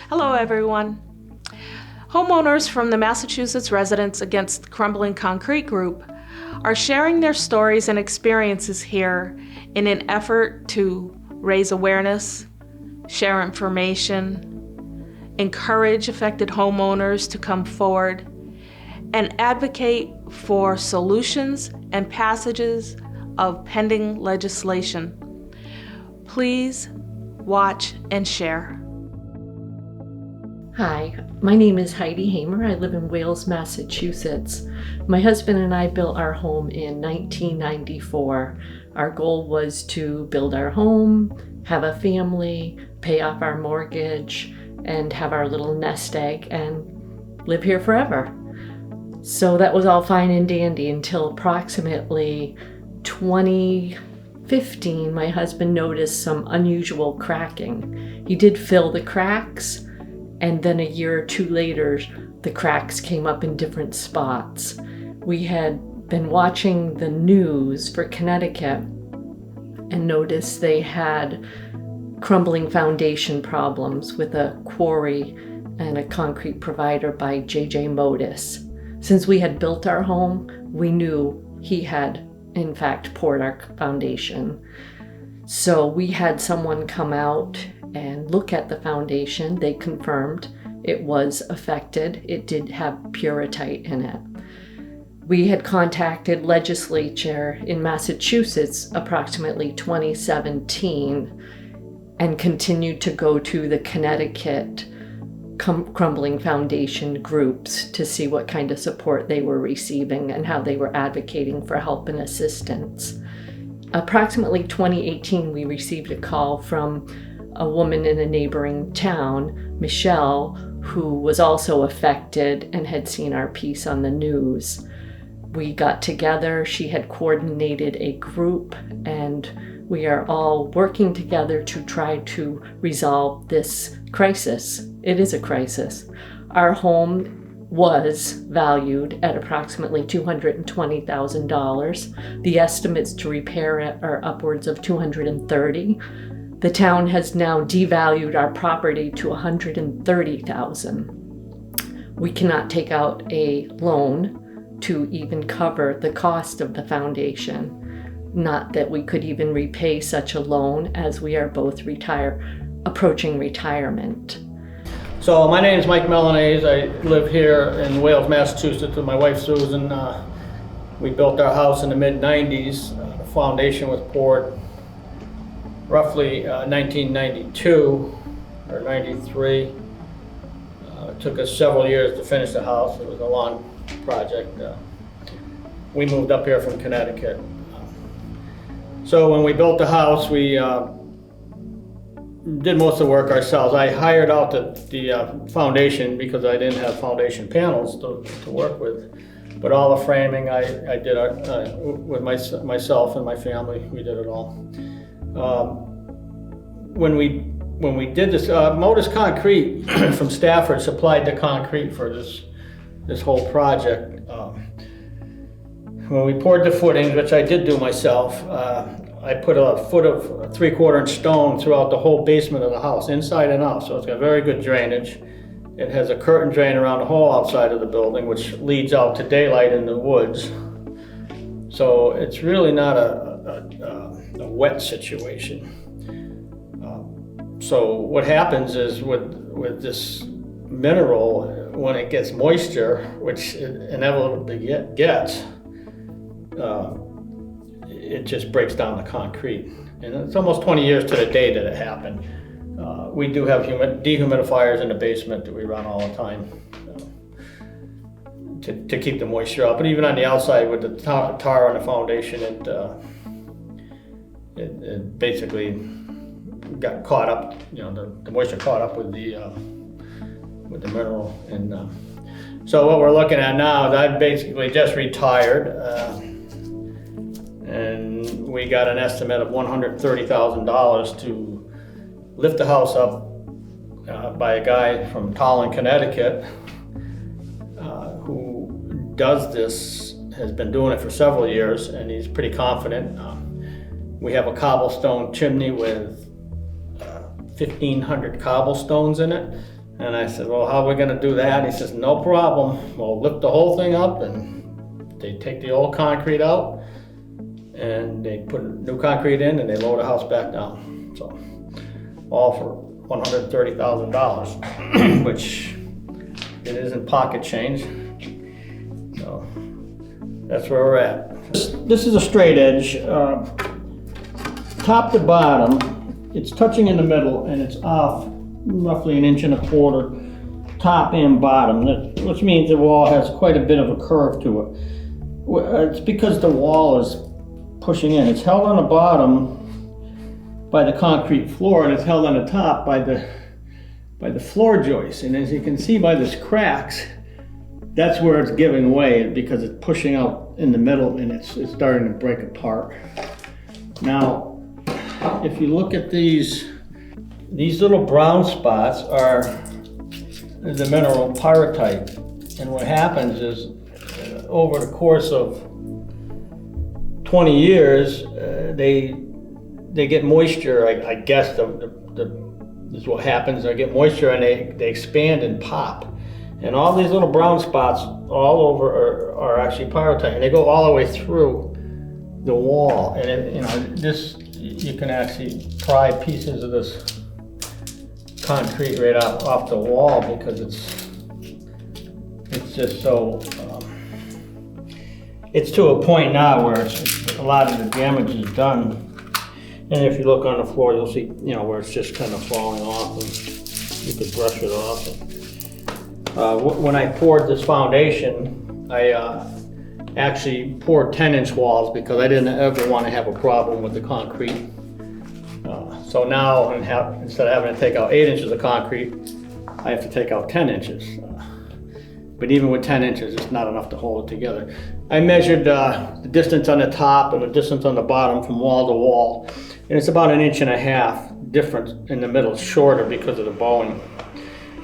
Hello, everyone. Homeowners from the Massachusetts Residents Against the Crumbling Concrete Group are sharing their stories and experiences here in an effort to raise awareness, share information, encourage affected homeowners to come forward, and advocate for solutions and passages of pending legislation. Please watch and share. Hi, my name is Heidi Hamer. I live in Wales, Massachusetts. My husband and I built our home in 1994. Our goal was to build our home, have a family, pay off our mortgage, and have our little nest egg and live here forever. So that was all fine and dandy until approximately 2015, my husband noticed some unusual cracking. He did fill the cracks, and then a year or two later, the cracks came up in different spots. We had been watching the news for Connecticut and noticed they had crumbling foundation problems with a quarry and a concrete provider by J.J. Modis. Since we had built our home, we knew he had, in fact, poured our foundation. So we had someone come out and look at the foundation. They confirmed it was affected. It did have pyrrhotite in it. We had contacted legislature in Massachusetts approximately 2017 and continued to go to the Connecticut Crumbling Foundation groups to see what kind of support they were receiving and how they were advocating for help and assistance. Approximately 2018, we received a call from a woman in a neighboring town, Michelle, who was also affected and had seen our piece on the news. We got together, she had coordinated a group, and we are all working together to try to resolve this crisis. It is a crisis. Our home was valued at approximately $220,000. The estimates to repair it are upwards of $230,000. The town has now devalued our property to $130,000. We cannot take out a loan to even cover the cost of the foundation. Not that we could even repay such a loan, as we are both approaching retirement. So my name is Mike Melanese. I live here in Wales, Massachusetts with my wife Susan. We built our house in the mid-90s. The foundation was poured roughly 1992 or 93. It took us several years to finish the house. It was a long project. We moved up here from Connecticut. So when we built the house, we did most of the work ourselves. I hired out the foundation because I didn't have foundation panels to work with. But all the framing I did with myself and my family. We did it all. When we did this, Modis Concrete from Stafford supplied the concrete for this whole project. When we poured the footings, which I did do myself, I put a foot of 3/4 inch stone throughout the whole basement of the house, inside and out, so it's got very good drainage. It has a curtain drain around the whole outside of the building, which leads out to daylight in the woods. So it's really not a wet situation. So what happens is with this mineral, when it gets moisture, which it inevitably gets, it just breaks down the concrete. And it's almost 20 years to the day that it happened. We do have dehumidifiers in the basement that we run all the time to keep the moisture out. But even on the outside with the tar on the foundation, it basically got caught up. The moisture caught up with the mineral. And so what we're looking at now is I've basically just retired. And we got an estimate of $130,000 to lift the house up by a guy from Tallinn, Connecticut, who does this, has been doing it for several years, and he's pretty confident. We have a cobblestone chimney with 1,500 cobblestones in it, And I said, well, how are we gonna do that? And he says, no problem. We'll lift the whole thing up, and they take the old concrete out and they put new concrete in and they lower the house back down. So all for $130,000, which it isn't pocket change. So that's where we're at. This is a straight edge, top to bottom. It's touching in the middle and it's off roughly 1.25 inches, top and bottom, which means the wall has quite a bit of a curve to it. It's because the wall is pushing in. It's held on the bottom by the concrete floor, and it's held on the top by the floor joist. And as you can see by this cracks, that's where it's giving way, because it's pushing out in the middle and it's starting to break apart. Now, if you look at these little brown spots are the mineral pyrrhotite. And what happens is, over the course of 20 years, they get moisture, I guess is what happens. They get moisture and they expand and pop. And all these little brown spots all over are actually pyrrhotite, and they go all the way through the wall. And you can actually pry pieces of this concrete right off the wall, because it's just so, it's to a point now where a lot of the damage is done. And if you look on the floor, you'll see, where it's just kind of falling off, and you could brush it off. When I poured this foundation, I actually poured 10-inch walls because I didn't ever want to have a problem with the concrete. So now, instead of having to take out 8 inches of concrete, I have to take out 10 inches. But even with 10 inches, it's not enough to hold it together. I measured the distance on the top and the distance on the bottom from wall to wall, and it's about 1.5 inches difference in the middle. It's shorter because of the bowing.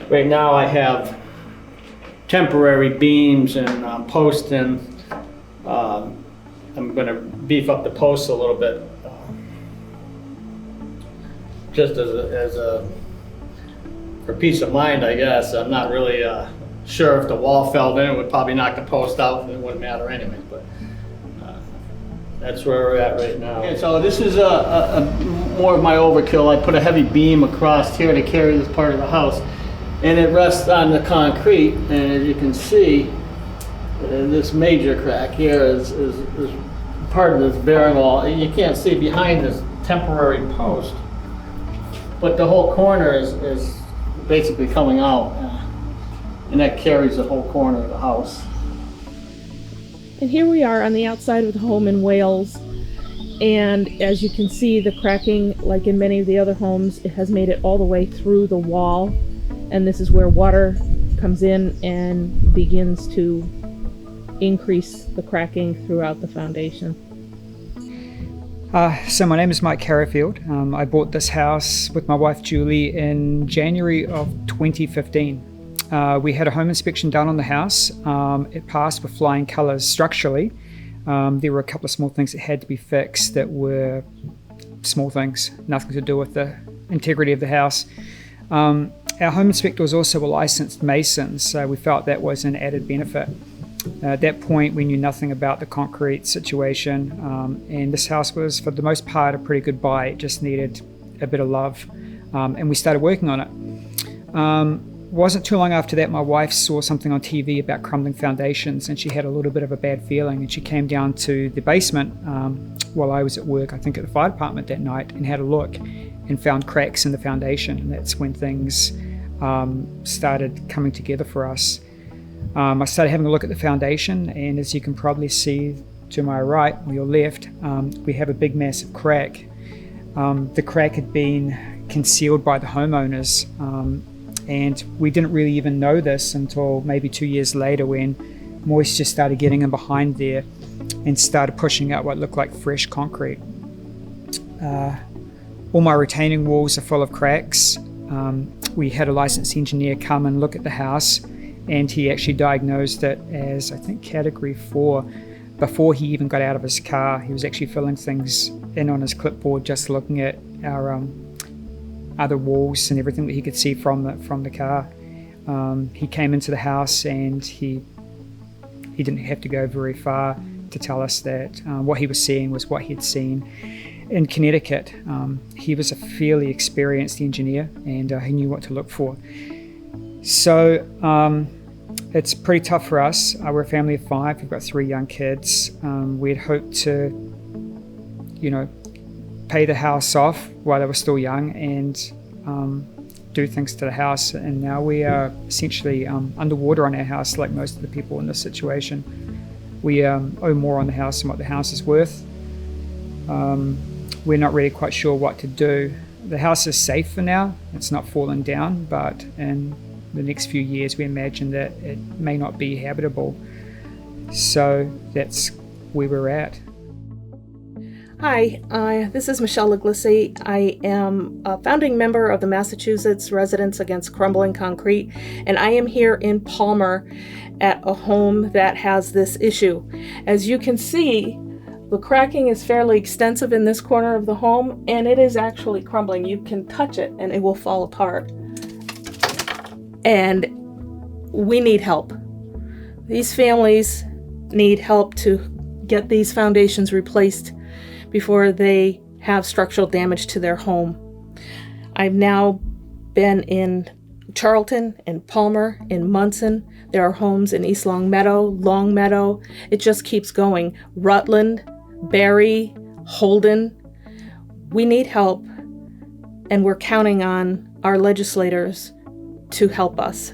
Right now I have temporary beams and posts in. I'm going to beef up the posts a little bit, just for peace of mind, I guess. I'm not really sure if the wall fell in, it would probably knock the post out, and it wouldn't matter anyway. But that's where we're at right now. Okay, so this is more of my overkill. I put a heavy beam across here to carry this part of the house, and it rests on the concrete. And as you can see, this major crack here is part of this bearing wall. You can't see behind this temporary post, but the whole corner is basically coming out, and that carries the whole corner of the house. And here we are on the outside of the home in Wales, and as you can see, the cracking, like in many of the other homes, it has made it all the way through the wall, and this is where water comes in and begins to increase the cracking throughout the foundation. So my name is Mike Carrifield. I bought this house with my wife Julie in January of 2015. We had a home inspection done on the house. It passed with flying colours structurally. There were a couple of small things that had to be fixed that were small things, nothing to do with the integrity of the house. Our home inspector was also a licensed mason, so we felt that was an added benefit. At that point, we knew nothing about the concrete situation, and this house was, for the most part, a pretty good buy. It just needed a bit of love, and we started working on it. Wasn't too long after that, my wife saw something on TV about crumbling foundations, and she had a little bit of a bad feeling, and she came down to the basement while I was at work, I think at the fire department that night, and had a look and found cracks in the foundation, and that's when things started coming together for us. I started having a look at the foundation, and as you can probably see to my right or your left, we have a big massive crack. The crack had been concealed by the homeowners, and we didn't really even know this until maybe 2 years later, when moisture started getting in behind there and started pushing out what looked like fresh concrete. All my retaining walls are full of cracks. We had a licensed engineer come and look at the house, and he actually diagnosed it as, I think, category 4 before he even got out of his car. He was actually filling things in on his clipboard, just looking at our other walls and everything that he could see from the car. He came into the house and he didn't have to go very far to tell us that what he was seeing was what he'd seen in Connecticut. He was a fairly experienced engineer and he knew what to look for. So it's pretty tough for us. We're a family of 5. We've got 3 young kids. We'd hoped to, pay the house off while they were still young and do things to the house. And now we are essentially underwater on our house, like most of the people in this situation. We owe more on the house than what the house is worth. We're not really quite sure what to do. The house is safe for now. It's not fallen down, but in the next few years we imagine that it may not be habitable. So that's where we're at. Hi, this is Michelle Loglisci. I am a founding member of the Massachusetts Residents Against Crumbling Concrete, and I am here in Palmer at a home that has this issue. As you can see, the cracking is fairly extensive in this corner of the home, and it is actually crumbling. You can touch it and it will fall apart. And we need help. These families need help to get these foundations replaced before they have structural damage to their home. I've now been in Charlton, in Palmer, in Munson. There are homes in East Longmeadow. It just keeps going. Rutland, Barry, Holden. We need help, and we're counting on our legislators to help us.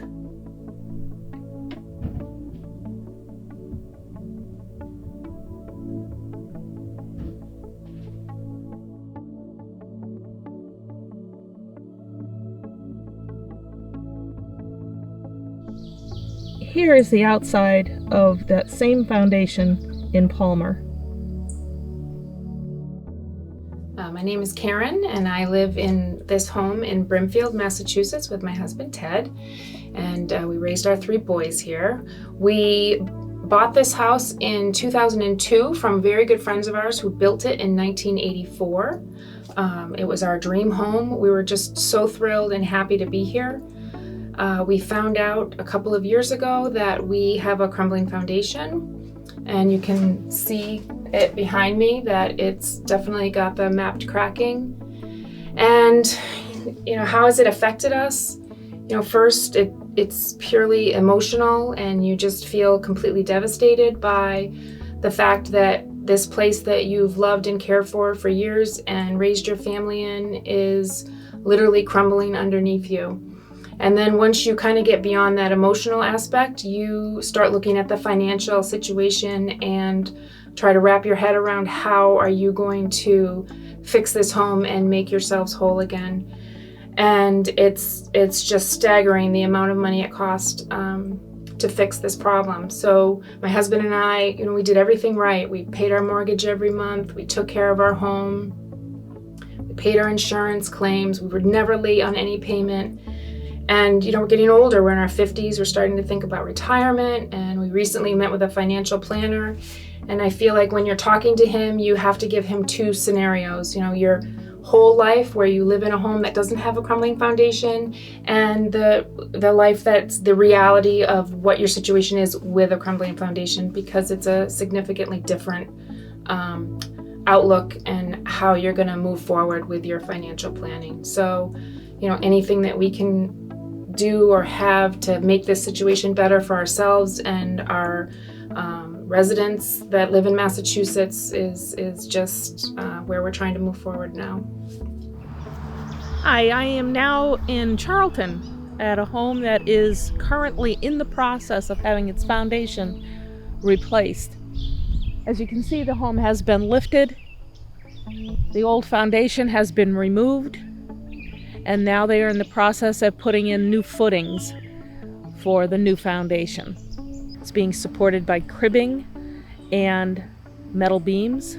Here is the outside of that same foundation in Palmer. My name is Karen, and I live in this home in Brimfield, Massachusetts with my husband Ted, and we raised our 3 boys here. We bought this house in 2002 from very good friends of ours who built it in 1984. It was our dream home. We were just so thrilled and happy to be here. We found out a couple of years ago that we have a crumbling foundation, and you can see it behind me that it's definitely got the mapped cracking. And how has it affected us? First it's purely emotional, and you just feel completely devastated by the fact that this place that you've loved and cared for years and raised your family in is literally crumbling underneath you. And then once you kind of get beyond that emotional aspect, you start looking at the financial situation and try to wrap your head around how are you going to fix this home and make yourselves whole again. And it's just staggering the amount of money it cost to fix this problem. So my husband and I, we did everything right. We paid our mortgage every month. We took care of our home. We paid our insurance claims. We were never late on any payment. And we're getting older, we're in our 50s, we're starting to think about retirement, and we recently met with a financial planner, and I feel like when you're talking to him, you have to give him 2 scenarios, your whole life where you live in a home that doesn't have a crumbling foundation, and the life that's the reality of what your situation is with a crumbling foundation, because it's a significantly different outlook and how you're going to move forward with your financial planning. So, anything that we can do or have to make this situation better for ourselves and our residents that live in Massachusetts is just where we're trying to move forward now. Hi, I am now in Charlton at a home that is currently in the process of having its foundation replaced. As you can see, the home has been lifted. The old foundation has been removed, and now they are in the process of putting in new footings for the new foundation. It's being supported by cribbing and metal beams,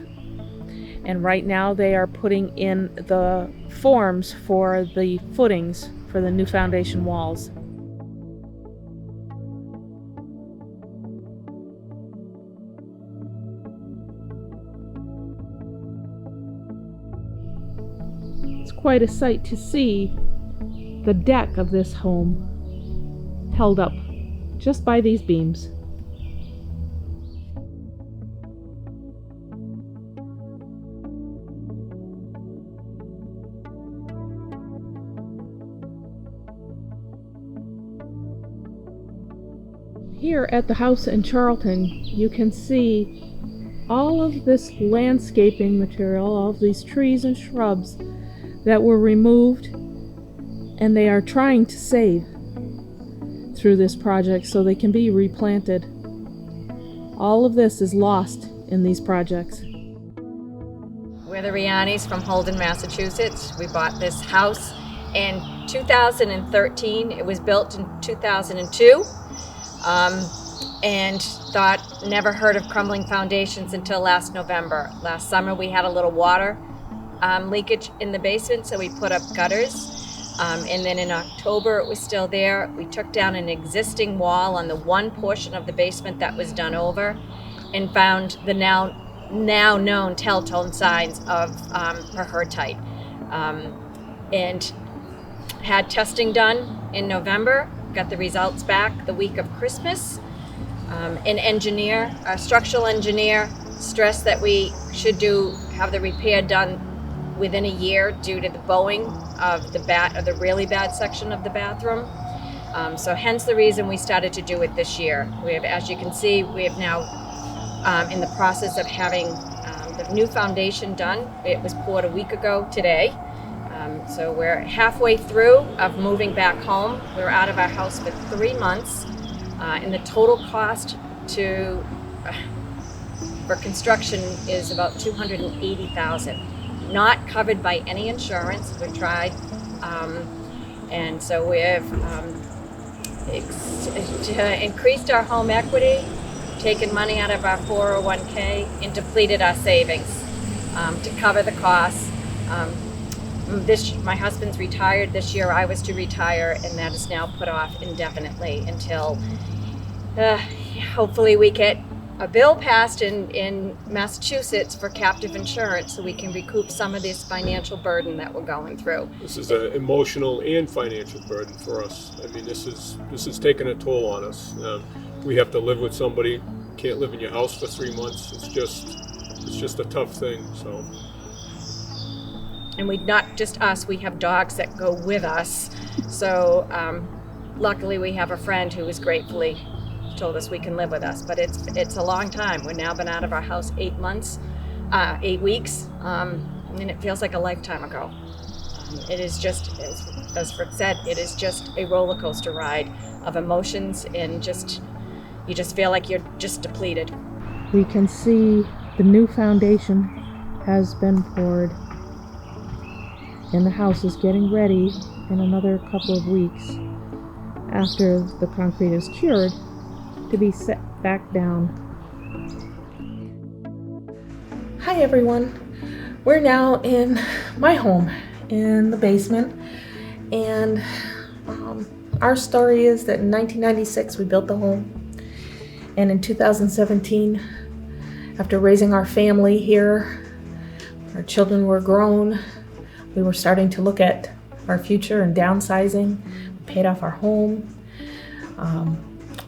and right now they are putting in the forms for the footings for the new foundation walls. It's quite a sight to see the deck of this home held up just by these beams. Here at the house in Charlton, you can see all of this landscaping material, all of these trees and shrubs that were removed, and they are trying to save through this project so they can be replanted. All of this is lost in these projects. We're the Rianis from Holden, Massachusetts. We bought this house in 2013. It was built in 2002. And never heard of crumbling foundations until last November. Last summer we had a little water leakage in the basement, so we put up gutters. And then in October it was still there. We took down an existing wall on the one portion of the basement that was done over and found the now known telltale signs of pyrrhotite. And had testing done in November. Got the results back the week of Christmas. A structural engineer, stressed that we should have the repair done within a year due to the bowing of the really bad section of the bathroom. So hence the reason we started to do it this year. As you can see, we have now in the process of having the new foundation done. It was poured a week ago today. So we're halfway through of moving back home. We were out of our house for 3 months, and the total cost for construction is about $280,000. Not covered by any insurance. We've tried, and so we've increased our home equity, taken money out of our 401k, and depleted our savings to cover the costs. My husband's retired this year. I was to retire, and that is now put off indefinitely until hopefully we get a bill passed in Massachusetts for captive insurance so we can recoup some of this financial burden that we're going through. This is an emotional and financial burden for us. I mean, this is taking a toll on us. We have to live with somebody. Can't live in your house for 3 months. It's just a tough thing. So. And not just us, we have dogs that go with us. So luckily we have a friend who has gratefully told us we can live with us, but it's a long time. We've now been out of our house 8 weeks, and it feels like a lifetime ago. It is just, as Rick said, it is just a roller coaster ride of emotions, and you just feel like you're just depleted. We can see the new foundation has been poured, and the house is getting ready in another couple of weeks after the concrete is cured to be set back down. Hi everyone, we're now in my home in the basement, and our story is that in 1996 we built the home, and in 2017, after raising our family here, our children were grown, we were starting to look at our future and downsizing. We paid off our home.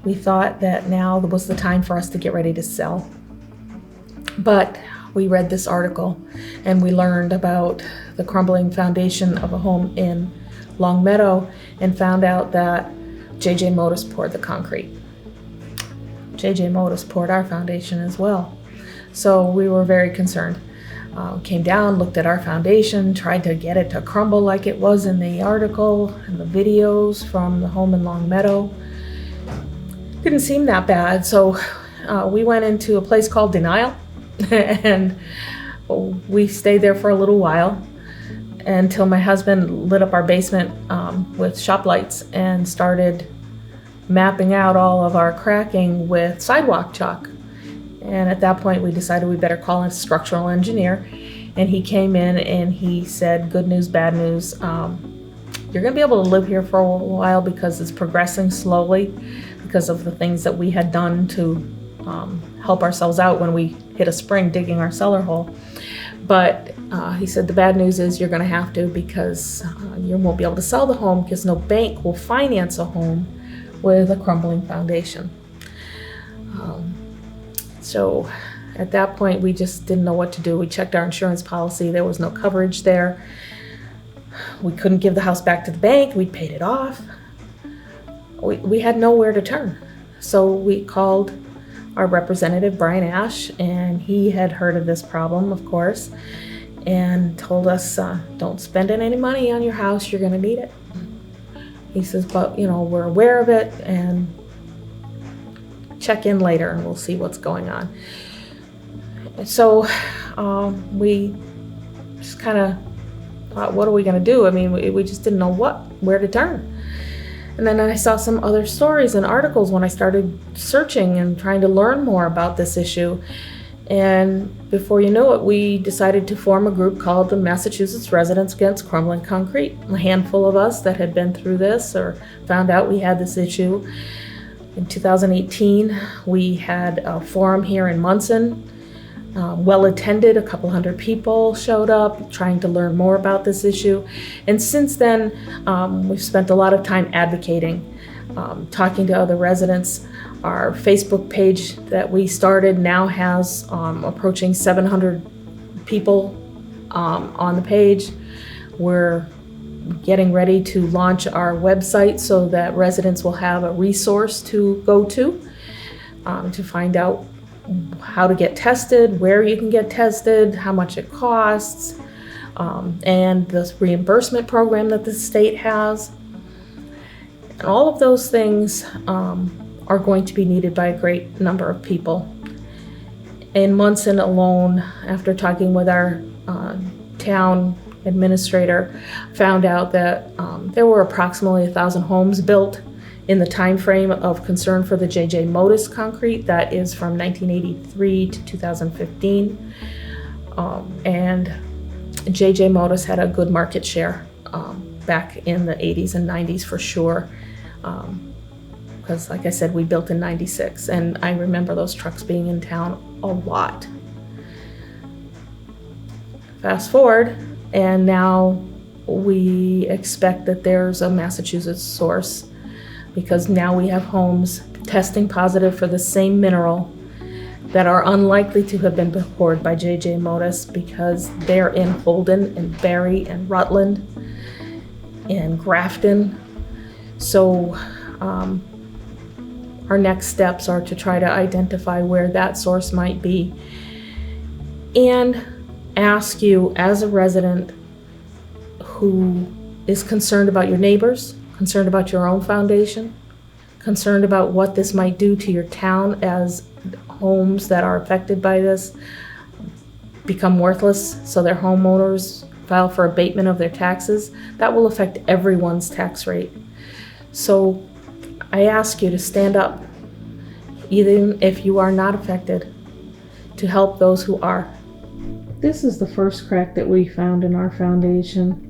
We thought that now was the time for us to get ready to sell. But we read this article and we learned about the crumbling foundation of a home in Long Meadow and found out that JJ Motors poured the concrete. JJ Motors poured our foundation as well. So we were very concerned. Came down, looked at our foundation, tried to get it to crumble like it was in the article and the videos from the home in Long Meadow. Didn't seem that bad, so we went into a place called Denial, and we stayed there for a little while until my husband lit up our basement with shop lights and started mapping out all of our cracking with sidewalk chalk. And at that point we decided we better call in a structural engineer, and he came in and he said, good news, bad news, you're gonna be able to live here for a while because it's progressing slowly because of the things that we had done to help ourselves out when we hit a spring digging our cellar hole. But he said the bad news is you're gonna have to, because you won't be able to sell the home because no bank will finance a home with a crumbling foundation. So at that point, we just didn't know what to do. We checked our insurance policy. There was no coverage there. We couldn't give the house back to the bank. We'd paid it off. We had nowhere to turn. So we called our representative, Brian Ash, and he had heard of this problem, of course, and told us, don't spend any money on your house. You're going to need it. He says, but, we're aware of it, and check in later and we'll see what's going on. So we just kind of thought, what are we going to do? I mean, we just didn't know where to turn. And then I saw some other stories and articles when I started searching and trying to learn more about this issue. And before you know it, we decided to form a group called the Massachusetts Residents Against Crumbling Concrete. A handful of us that had been through this or found out we had this issue. In 2018, we had a forum here in Munson. Well attended, a couple hundred people showed up trying to learn more about this issue. And since then, we've spent a lot of time advocating, talking to other residents. Our Facebook page that we started now has approaching 700 people on the page. We're getting ready to launch our website so that residents will have a resource to go to find out how to get tested, where you can get tested, how much it costs, and the reimbursement program that the state has. And all of those things are going to be needed by a great number of people. In Munson alone, after talking with our town administrator, found out that there were approximately 1,000 homes built in the time frame of concern for the J.J. Modis concrete. That is from 1983 to 2015. And J.J. Modis had a good market share back in the 80s and 90s for sure. Because like I said, we built in 96, and I remember those trucks being in town a lot. Fast forward, and now we expect that there's a Massachusetts source, because now we have homes testing positive for the same mineral that are unlikely to have been poured by J.J. Modis, because they're in Holden and Barry and Rutland and Grafton. So our next steps are to try to identify where that source might be and ask you as a resident who is concerned about your neighbors, concerned about your own foundation, concerned about what this might do to your town as homes that are affected by this become worthless, so their homeowners file for abatement of their taxes. That will affect everyone's tax rate. So I ask you to stand up, even if you are not affected, to help those who are. This is the first crack that we found in our foundation.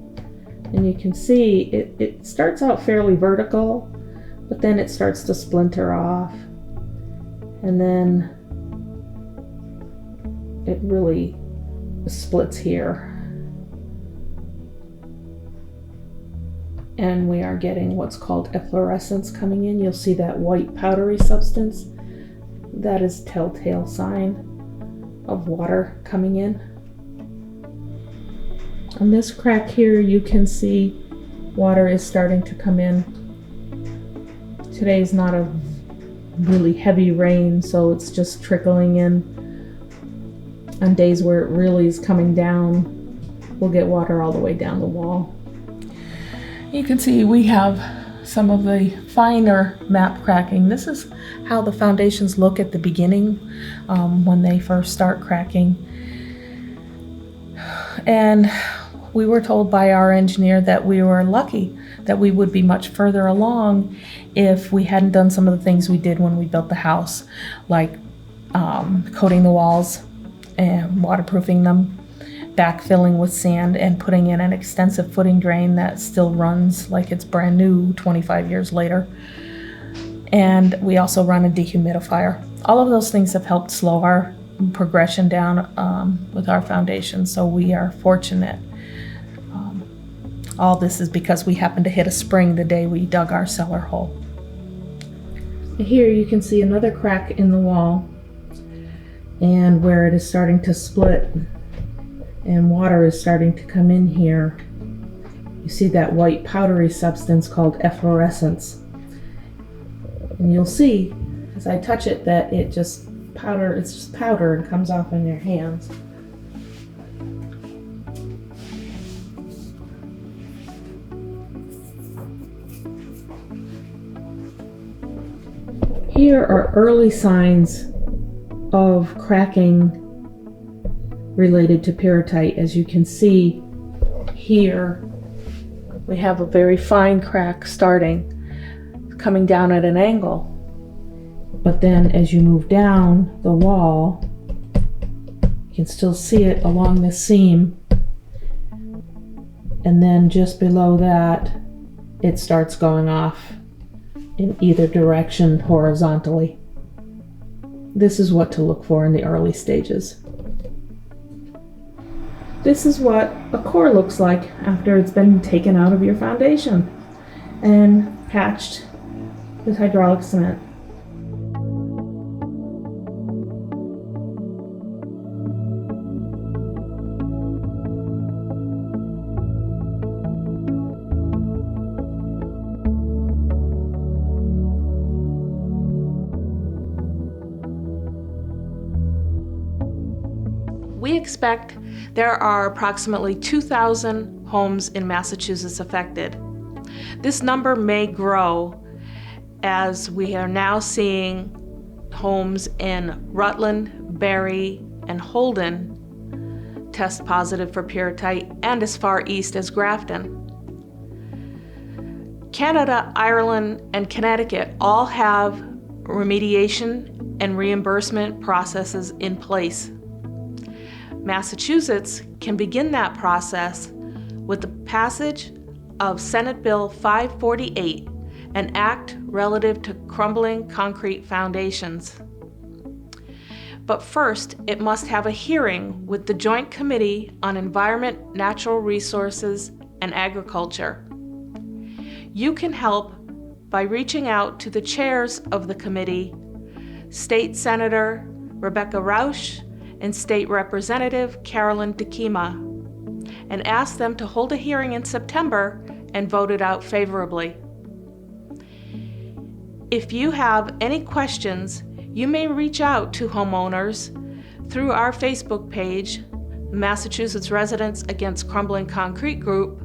And you can see it starts out fairly vertical, but then it starts to splinter off. And then it really splits here. And we are getting what's called efflorescence coming in. You'll see that white powdery substance. That is a telltale sign of water coming in. On this crack here, you can see water is starting to come in. Today is not a really heavy rain, so it's just trickling in. On days where it really is coming down, we'll get water all the way down the wall. You can see we have some of the finer map cracking. This is how the foundations look at the beginning when they first start cracking. And we were told by our engineer that we were lucky, that we would be much further along if we hadn't done some of the things we did when we built the house, like coating the walls and waterproofing them, backfilling with sand, and putting in an extensive footing drain that still runs like it's brand new 25 years later. And we also run a dehumidifier. All of those things have helped slow our progression down with our foundation, so we are fortunate. All this is because we happened to hit a spring the day we dug our cellar hole. Here you can see another crack in the wall and where it is starting to split and water is starting to come in here. You see that white powdery substance called efflorescence. And you'll see as I touch it that it's just powder and comes off in your hands. Here are early signs of cracking related to pyrrhotite. As you can see here, we have a very fine crack starting, coming down at an angle. But then as you move down the wall, you can still see it along the seam. And then just below that, it starts going off in either direction horizontally. This is what to look for in the early stages. This is what a core looks like after it's been taken out of your foundation and patched with hydraulic cement. We expect there are approximately 2,000 homes in Massachusetts affected. This number may grow as we are now seeing homes in Rutland, Barry, and Holden test positive for pyrrhotite, and as far east as Grafton. Canada, Ireland, and Connecticut all have remediation and reimbursement processes in place. Massachusetts can begin that process with the passage of Senate Bill 548, an act relative to crumbling concrete foundations. But first, it must have a hearing with the Joint Committee on Environment, Natural Resources, and Agriculture. You can help by reaching out to the chairs of the committee, State Senator Rebecca Rausch and State Representative Carolyn DeKima, and ask them to hold a hearing in September and vote it out favorably. If you have any questions, you may reach out to homeowners through our Facebook page, Massachusetts Residents Against Crumbling Concrete Group,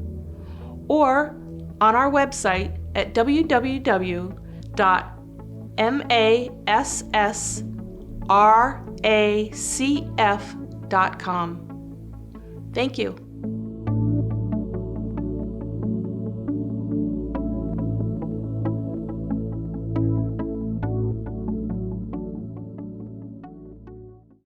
or on our website at www.massracf.com. Thank you.